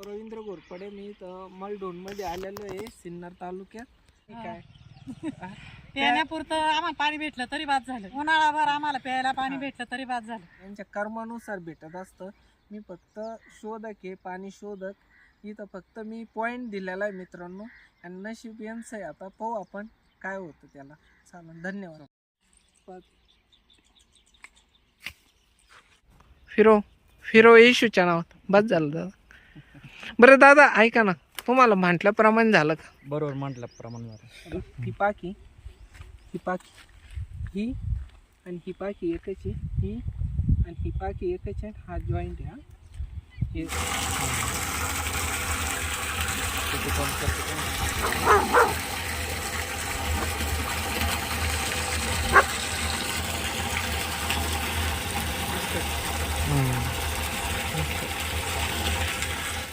रवींद्र घोरपडे, मी तर मलडोन मध्ये आलेलो आहे, सिन्नर तालुक्यात. काय पिण्यापुरतं आम्हाला पाणी भेटलं तरी बाद झालं, उन्हाळाभर आम्हाला प्यायला पाणी भेटलं तरी बाद झालं. यांच्या कर्मानुसार भेटत असतं. मी फक्त शोधक आहे, पाणी शोधक. इथं फक्त मी पॉइंट दिलेला आहे मित्रांनो, आणि नशीब यांचं आहे. आता पाहू आपण काय होतं त्याला. चालेल, धन्यवाद. फिरो येशूच्या नावात बस झालं दादा. बरं दादा ऐका ना, तुम्हाला म्हटल्याप्रमाणे झालं का? बरोबर म्हटल्याप्रमाणे झालं. ही पाकी ही आणि ही पाकी एकच आहे, ही आणि ही पाकी एकच आहे. हा जॉईंट आहे. किती